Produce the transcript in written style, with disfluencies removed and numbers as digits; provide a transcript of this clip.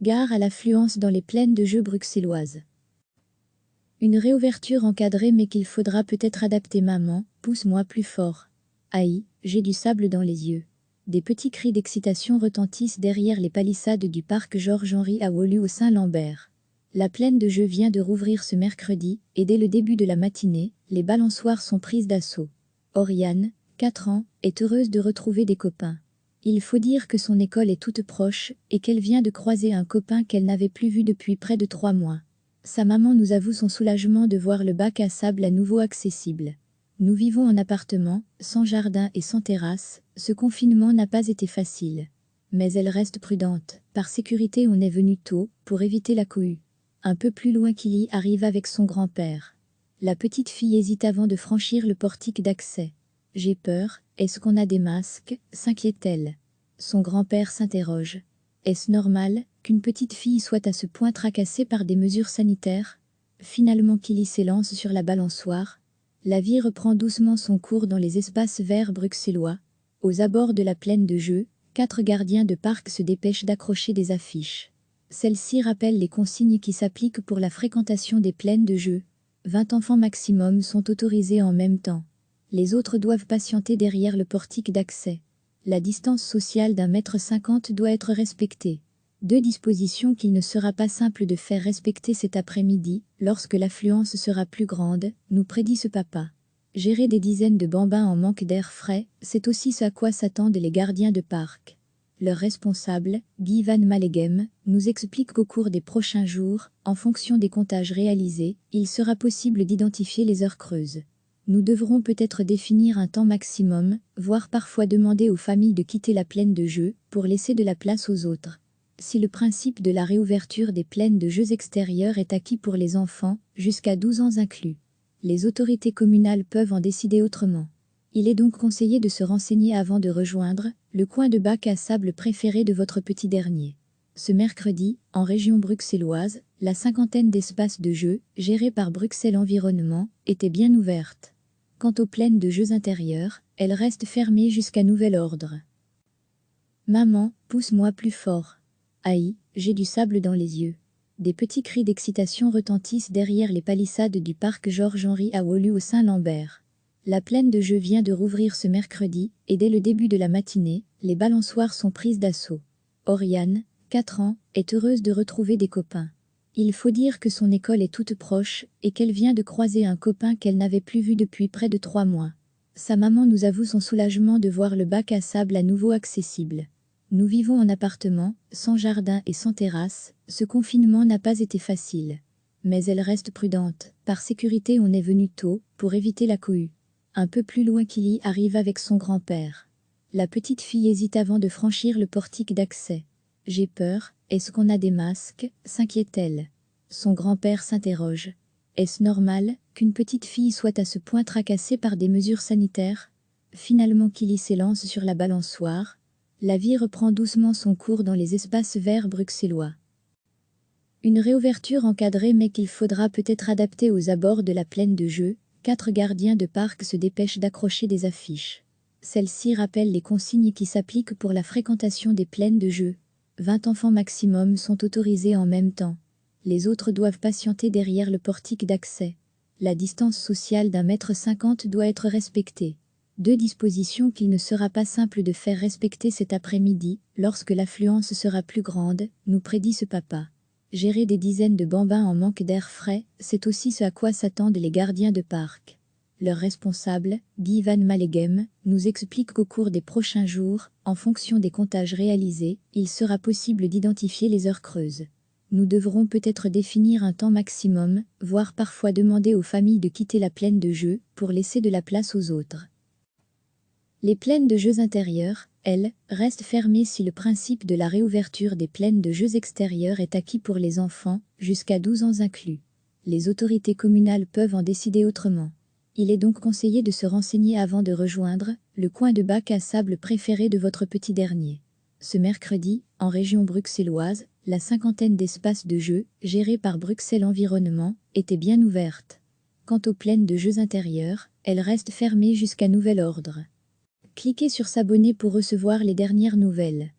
Gare à l'affluence dans les plaines de jeux bruxelloises. Une réouverture encadrée mais qu'il faudra peut-être adapter. Maman, pousse-moi plus fort. Aïe, j'ai du sable dans les yeux. Des petits cris d'excitation retentissent derrière les palissades du parc Georges-Henri à Woluwe au Saint-Lambert. La plaine de jeux vient de rouvrir ce mercredi, et dès le début de la matinée, les balançoires sont prises d'assaut. Oriane, 4 ans, est heureuse de retrouver des copains. Il faut dire que son école est toute proche, et qu'elle vient de croiser un copain qu'elle n'avait plus vu depuis près de 3 mois. Sa maman nous avoue son soulagement de voir le bac à sable à nouveau accessible. Nous vivons en appartement, sans jardin et sans terrasse, ce confinement n'a pas été facile. Mais elle reste prudente, par sécurité on est venu tôt, pour éviter la cohue. Un peu plus loin Kili arrive avec son grand-père. La petite fille hésite avant de franchir le portique d'accès. J'ai peur, est-ce qu'on a des masques, s'inquiète-t-elle. Son grand-père s'interroge. Est-ce normal qu'une petite fille soit à ce point tracassée par des mesures sanitaires? Finalement Kili s'élance sur la balançoire. La vie reprend doucement son cours dans les espaces verts bruxellois. Aux abords de la plaine de jeux, 4 gardiens de parc se dépêchent d'accrocher des affiches. Celles-ci rappellent les consignes qui s'appliquent pour la fréquentation des plaines de jeux. 20 enfants maximum sont autorisés en même temps. Les autres doivent patienter derrière le portique d'accès. La distance sociale d'1,50 m doit être respectée. 2 dispositions qu'il ne sera pas simple de faire respecter cet après-midi, lorsque l'affluence sera plus grande, nous prédit ce papa. Gérer des dizaines de bambins en manque d'air frais, c'est aussi ce à quoi s'attendent les gardiens de parc. Leur responsable, Guy Van Maleghem, nous explique qu'au cours des prochains jours, en fonction des comptages réalisés, il sera possible d'identifier les heures creuses. Nous devrons peut-être définir un temps maximum, voire parfois demander aux familles de quitter la plaine de jeux, pour laisser de la place aux autres. Si le principe de la réouverture des plaines de jeux extérieures est acquis pour les enfants, jusqu'à 12 ans inclus, les autorités communales peuvent en décider autrement. Il est donc conseillé de se renseigner avant de rejoindre le coin de bac à sable préféré de votre petit dernier. Ce mercredi, en région bruxelloise, la 50aine d'espaces de jeux, gérés par Bruxelles Environnement, était bien ouverte. Quant aux plaines de jeux intérieurs, elles restent fermées jusqu'à nouvel ordre. Maman, pousse-moi plus fort. Aïe, j'ai du sable dans les yeux. Des petits cris d'excitation retentissent derrière les palissades du parc Georges-Henri à Woluwe au Saint-Lambert. La plaine de jeux vient de rouvrir ce mercredi, et dès le début de la matinée, les balançoires sont prises d'assaut. Oriane, 4 ans, est heureuse de retrouver des copains. Il faut dire que son école est toute proche, et qu'elle vient de croiser un copain qu'elle n'avait plus vu depuis près de 3 mois. Sa maman nous avoue son soulagement de voir le bac à sable à nouveau accessible. Nous vivons en appartement, sans jardin et sans terrasse, ce confinement n'a pas été facile. Mais elle reste prudente, par sécurité on est venu tôt, pour éviter la cohue. Un peu plus loin Kili arrive avec son grand-père. La petite fille hésite avant de franchir le portique d'accès. J'ai peur, est-ce qu'on a des masques, s'inquiète-t-elle. Son grand-père s'interroge. Est-ce normal qu'une petite fille soit à ce point tracassée par des mesures sanitaires? Finalement Kili s'élance sur la balançoire. La vie reprend doucement son cours dans les espaces verts bruxellois. Une réouverture encadrée mais qu'il faudra peut-être adapter aux abords de la plaine de jeux, 4 gardiens de parc se dépêchent d'accrocher des affiches. Celles-ci rappellent les consignes qui s'appliquent pour la fréquentation des plaines de jeux. 20 enfants maximum sont autorisés en même temps. Les autres doivent patienter derrière le portique d'accès. La distance sociale d'1,50 m doit être respectée. 2 dispositions qu'il ne sera pas simple de faire respecter cet après-midi, lorsque l'affluence sera plus grande, nous prédit ce papa. Gérer des dizaines de bambins en manque d'air frais, c'est aussi ce à quoi s'attendent les gardiens de parc. Leur responsable, Guy Van Maleghem, nous explique qu'au cours des prochains jours, en fonction des comptages réalisés, il sera possible d'identifier les heures creuses. Nous devrons peut-être définir un temps maximum, voire parfois demander aux familles de quitter la plaine de jeux, pour laisser de la place aux autres. Les plaines de jeux intérieurs, elles, restent fermées si le principe de la réouverture des plaines de jeux extérieurs est acquis pour les enfants, jusqu'à 12 ans inclus. Les autorités communales peuvent en décider autrement. Il est donc conseillé de se renseigner avant de rejoindre le coin de bac à sable préféré de votre petit dernier. Ce mercredi, en région bruxelloise, la 50aine d'espaces de jeux, gérés par Bruxelles Environnement, était bien ouverte. Quant aux plaines de jeux intérieurs, elles restent fermées jusqu'à nouvel ordre. Cliquez sur s'abonner pour recevoir les dernières nouvelles.